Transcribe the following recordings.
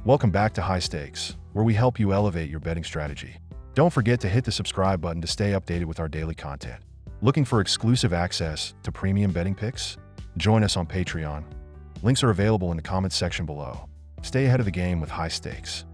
Welcome back to High Stakes, where we help you elevate your betting strategy. Don't forget to hit the subscribe button to stay updated with our daily content. Looking for exclusive access to premium betting picks? Join us on Patreon. Links are available in the comments section below. Stay ahead of the game with High Stakes.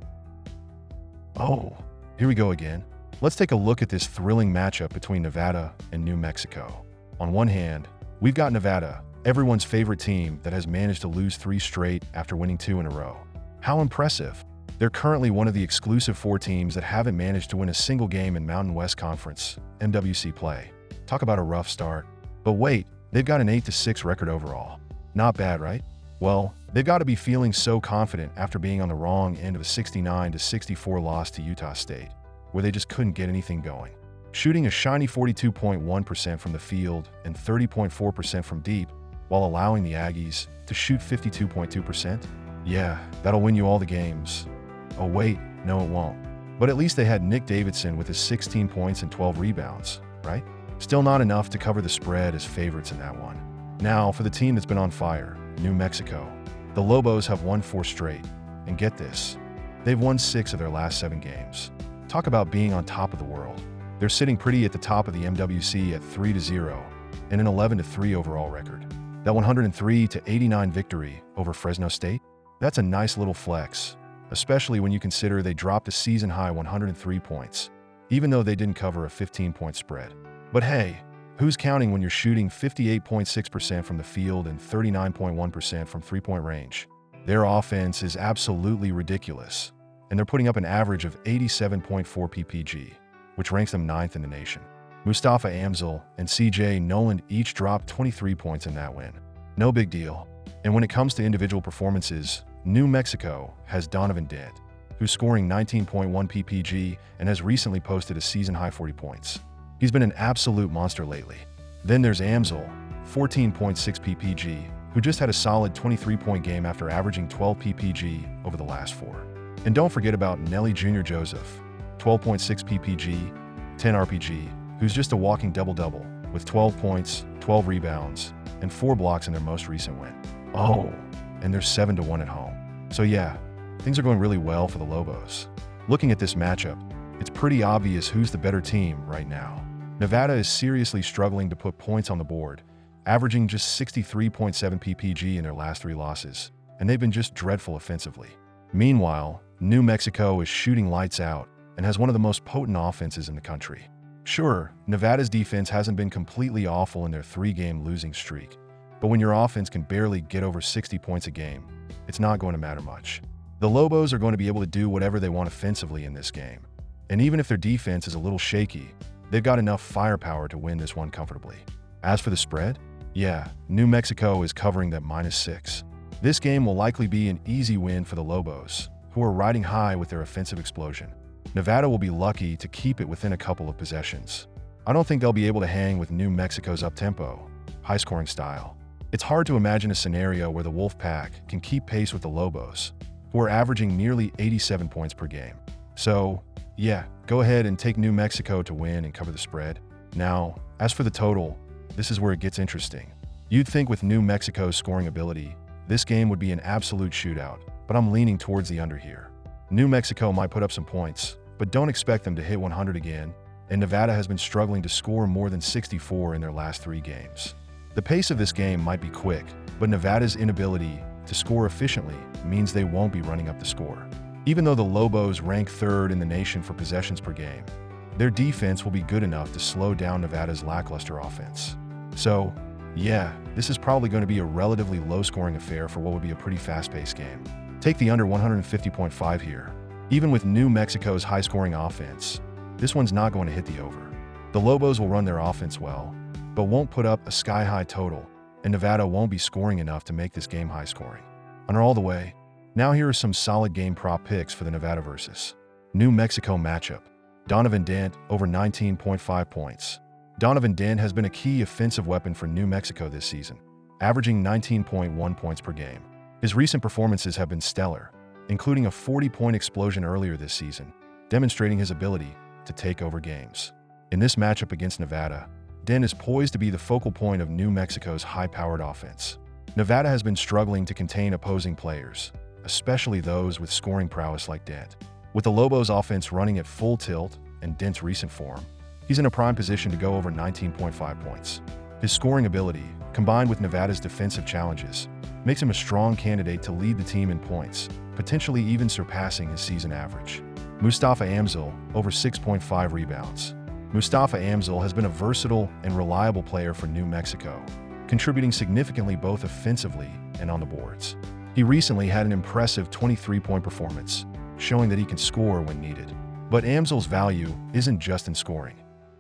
Oh, here we go again. Let's take a look at this thrilling matchup between Nevada and New Mexico. On one hand, we've got Nevada, everyone's favorite team that has managed to lose 3 straight after winning 2 in a row. How impressive! They're currently one of the exclusive 4 teams that haven't managed to win a single game in Mountain West Conference (MWC) play. Talk about a rough start. But wait, they've got an 8-6 record overall. Not bad, right? Well, they've got to be feeling so confident after being on the wrong end of a 69-64 loss to Utah State, where they just couldn't get anything going. Shooting a shiny 42.1% from the field and 30.4% from deep, while allowing the Aggies to shoot 52.2%? Yeah, that'll win you all the games. Oh wait, no it won't. But at least they had Nick Davidson with his 16 points and 12 rebounds, right? Still not enough to cover the spread as favorites in that one. Now, for the team that's been on fire, New Mexico. The Lobos have won 4 straight. And get this, they've won 6 of their last 7 games. Talk about being on top of the world. They're sitting pretty at the top of the MWC at 3-0 and an 11-3 overall record. That 103-89 victory over Fresno State? That's a nice little flex, especially when you consider they dropped a season-high 103 points, even though they didn't cover a 15-point spread. But hey, who's counting when you're shooting 58.6% from the field and 39.1% from three-point range? Their offense is absolutely ridiculous, and they're putting up an average of 87.4 PPG, which ranks them 9th in the nation. Mustafa Amzil and CJ Noland each dropped 23 points in that win. No big deal. And when it comes to individual performances, New Mexico has Donovan Dent, who's scoring 19.1 PPG and has recently posted a season-high 40 points. He's been an absolute monster lately. Then there's Amzil, 14.6 PPG, who just had a solid 23-point game after averaging 12 PPG over the last 4. And don't forget about Nelly Jr. Joseph, 12.6 PPG, 10 RPG, who's just a walking double-double, with 12 points, 12 rebounds, and 4 blocks in their most recent win. Oh, and they're 7-1 at home. So yeah, things are going really well for the Lobos. Looking at this matchup, it's pretty obvious who's the better team right now. Nevada is seriously struggling to put points on the board, averaging just 63.7 PPG in their last 3 losses, and they've been just dreadful offensively. Meanwhile, New Mexico is shooting lights out and has one of the most potent offenses in the country. Sure, Nevada's defense hasn't been completely awful in their 3-game losing streak, but when your offense can barely get over 60 points a game, it's not going to matter much. The Lobos are going to be able to do whatever they want offensively in this game. And even if their defense is a little shaky, they've got enough firepower to win this one comfortably. As for the spread, yeah, New Mexico is covering that -6. This game will likely be an easy win for the Lobos, who are riding high with their offensive explosion. Nevada will be lucky to keep it within a couple of possessions. I don't think they'll be able to hang with New Mexico's up-tempo, high-scoring style. It's hard to imagine a scenario where the Wolfpack can keep pace with the Lobos, who are averaging nearly 87 points per game. So, yeah, go ahead and take New Mexico to win and cover the spread. Now, as for the total, this is where it gets interesting. You'd think with New Mexico's scoring ability, this game would be an absolute shootout, but I'm leaning towards the under here. New Mexico might put up some points, but don't expect them to hit 100 again, and Nevada has been struggling to score more than 64 in their last 3 games. The pace of this game might be quick, but Nevada's inability to score efficiently means they won't be running up the score. Even though the Lobos rank 3rd in the nation for possessions per game, their defense will be good enough to slow down Nevada's lackluster offense. So, yeah, this is probably going to be a relatively low-scoring affair for what would be a pretty fast-paced game. Take the under 150.5 here. Even with New Mexico's high-scoring offense, this one's not going to hit the over. The Lobos will run their offense well, but won't put up a sky-high total, and Nevada won't be scoring enough to make this game high-scoring. Under all the way, now here are some solid game prop picks for the Nevada versus New Mexico matchup. Donovan Dent over 19.5 points. Donovan Dent has been a key offensive weapon for New Mexico this season, averaging 19.1 points per game. His recent performances have been stellar, including a 40-point explosion earlier this season, demonstrating his ability to take over games. In this matchup against Nevada, Dent is poised to be the focal point of New Mexico's high-powered offense. Nevada has been struggling to contain opposing players, especially those with scoring prowess like Dent. With the Lobos' offense running at full tilt and Dent's recent form, he's in a prime position to go over 19.5 points. His scoring ability, combined with Nevada's defensive challenges, makes him a strong candidate to lead the team in points, potentially even surpassing his season average. Mustafa Amzil, over 6.5 rebounds. Mustafa Amzil has been a versatile and reliable player for New Mexico, contributing significantly both offensively and on the boards. He recently had an impressive 23-point performance, showing that he can score when needed. But Amzil's value isn't just in scoring.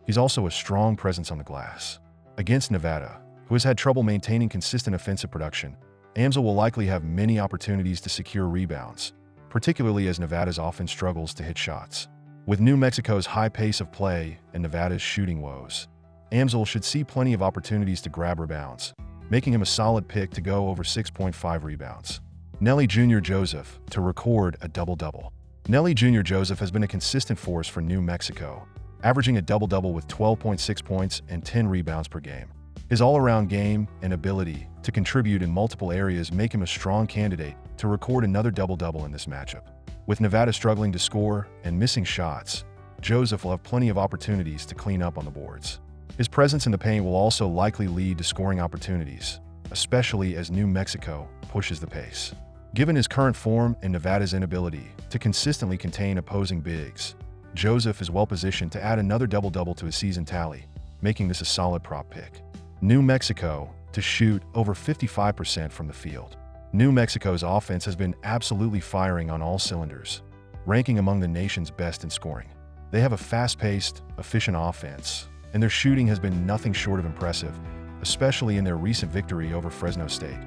He's also a strong presence on the glass. Against Nevada, who has had trouble maintaining consistent offensive production, Amzil will likely have many opportunities to secure rebounds, particularly as Nevada's offense struggles to hit shots. With New Mexico's high pace of play and Nevada's shooting woes, Amzil should see plenty of opportunities to grab rebounds, making him a solid pick to go over 6.5 rebounds. Nelly Jr. Joseph to record a double-double. Nelly Jr. Joseph has been a consistent force for New Mexico, averaging a double-double with 12.6 points and 10 rebounds per game. His all-around game and ability to contribute in multiple areas make him a strong candidate to record another double-double in this matchup. With Nevada struggling to score and missing shots, Joseph will have plenty of opportunities to clean up on the boards. His presence in the paint will also likely lead to scoring opportunities, especially as New Mexico pushes the pace. Given his current form and Nevada's inability to consistently contain opposing bigs, Joseph is well-positioned to add another double-double to his season tally, making this a solid prop pick. New Mexico to shoot over 55% from the field. New Mexico's offense has been absolutely firing on all cylinders, ranking among the nation's best in scoring. They have a fast-paced, efficient offense, and their shooting has been nothing short of impressive, especially in their recent victory over Fresno State,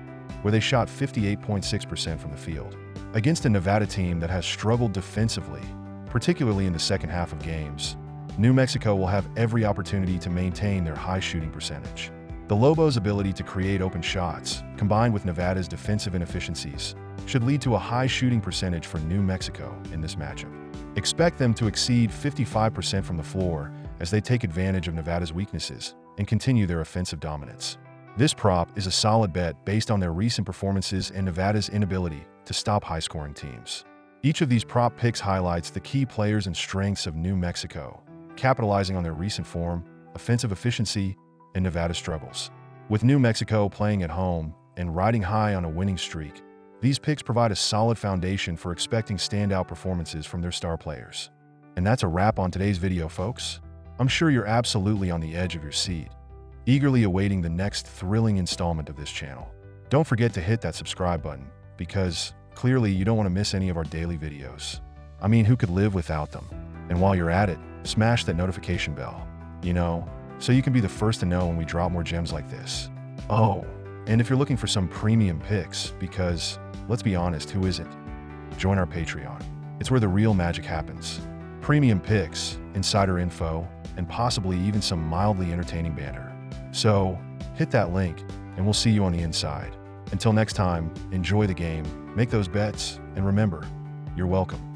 where they shot 58.6% from the field. Against a Nevada team that has struggled defensively, particularly in the second half of games, New Mexico will have every opportunity to maintain their high shooting percentage. The Lobos' ability to create open shots, combined with Nevada's defensive inefficiencies, should lead to a high shooting percentage for New Mexico in this matchup. Expect them to exceed 55% from the floor as they take advantage of Nevada's weaknesses and continue their offensive dominance. This prop is a solid bet based on their recent performances and Nevada's inability to stop high-scoring teams. Each of these prop picks highlights the key players and strengths of New Mexico, capitalizing on their recent form, offensive efficiency, and Nevada's struggles. With New Mexico playing at home and riding high on a winning streak, these picks provide a solid foundation for expecting standout performances from their star players. And that's a wrap on today's video, folks. I'm sure you're absolutely on the edge of your seat, eagerly awaiting the next thrilling installment of this channel. Don't forget to hit that subscribe button, because clearly you don't want to miss any of our daily videos. I mean, who could live without them? And while you're at it, smash that notification bell, so you can be the first to know when we drop more gems like this. Oh, and if you're looking for some premium picks, because, let's be honest, who isn't? Join our Patreon. It's where the real magic happens. Premium picks, insider info, and possibly even some mildly entertaining banter. So, hit that link, and we'll see you on the inside. Until next time, enjoy the game, make those bets, and remember, you're welcome.